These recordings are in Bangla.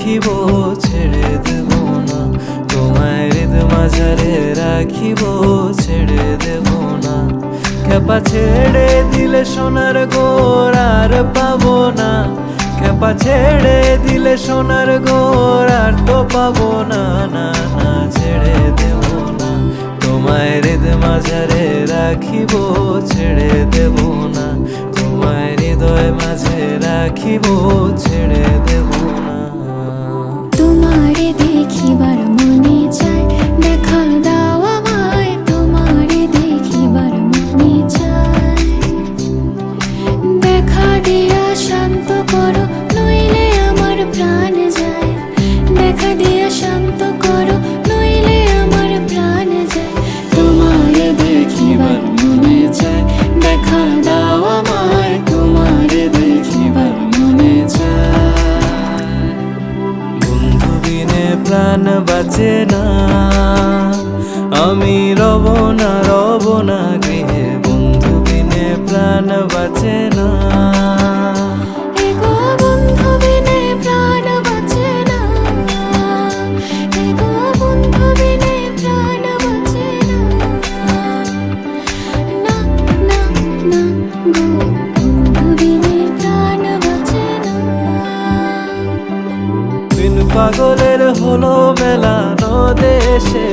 রাখিব ছেড়ে দেব না, তোমায় হৃদ মাঝারে রাখিব ছেড়ে দেব না। খেপা ছেড়ে দিলে সোনার গোর আর পাবো না, খেপা ছেড়ে দিলে সোনার গোর আর তো পাবো না, না না ছেড়ে দেব না, তোমায় হৃদ মাঝারে রাখিব ছেড়ে দেব না, তোমায় হৃদয় মাঝে রাখিব ছেড়ে দেব না। তোমারে দেখিবার মনে চায়, দেখা দাও আমায়, তোমারে দেখিবার মনে চায়। দেখা দিয়া শান্ত করো, নইলে আমার প্রাণ যায়। দেখা দিয়া শান্ত করো, নইলে আমার প্রাণ যায়। তোমারে দেখিবার মনে চায়, দেখা দাও আমায়, তোমারে দেখিবার মনে চায়। বন্ধু বিনে প্রাণ বাঁচে না, আমি রব না গৃহে, বন্ধু বিনে প্রাণ বাঁচে না। এগো বন্ধু বিনে প্রাণ বাঁচে না, এগো বন্ধু বিনে প্রাণ বাঁচে না। না না না গো, বন্ধু বিনে প্রাণ বাঁচে না। তিন পাগলের হলো মেলানো দেশে,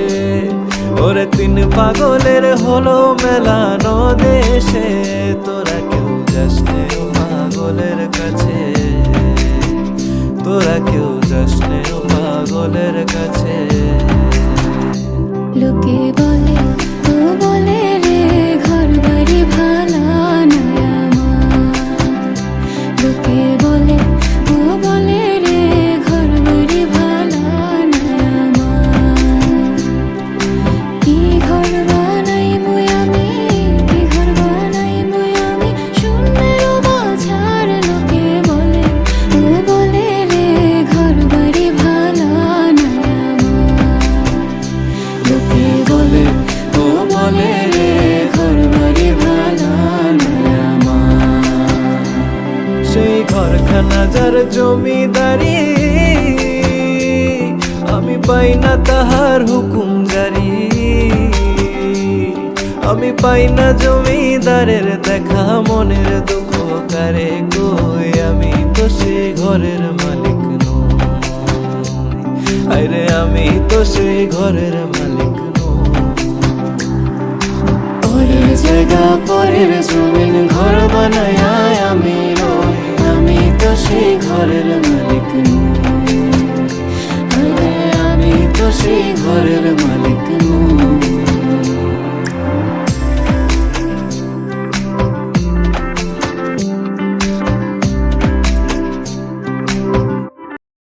ওরে তিন পাগলের হলো মেলানো দেশে, তোরা কেউ যাস নে ও পাগলের কাছে, তোরা কেউ যাস নে ও পাগলের কাছে। লোকে বলে, ও বলে রে ঘর বাড়ি ভালা নয় আমার। লোকে বলে, ও বলে রে ঘর বাড়ি ভালা নয় আমার। কি ঘর বানাই মুই আমি, কি ঘর বানাই মুই আমি, শূন্যের মাঝার। লোকে বলে, ও বলে রে ঘর বাড়ি ভালা নয় আমার। লোকে বলে, ও বলে রে ঘর বাড়ি ভালা নয় আমার। সেই ঘরখানা যার জমিদারি, আমি পাই না তাহার হুকুম জারি, আমি পাই না জমিদারের দেখা, মনের দুঃখ কারে কই, আমি তো সেই ঘরের মালিক নই, আরে আমি তো সেই ঘরের মালিক নই। পরের জায়গা পরের জমিন ঘর বানায় আমি রই, আমি তো সেই ঘরের মালিক নই, আরে আমি তো সেই ঘরের মালিক নই।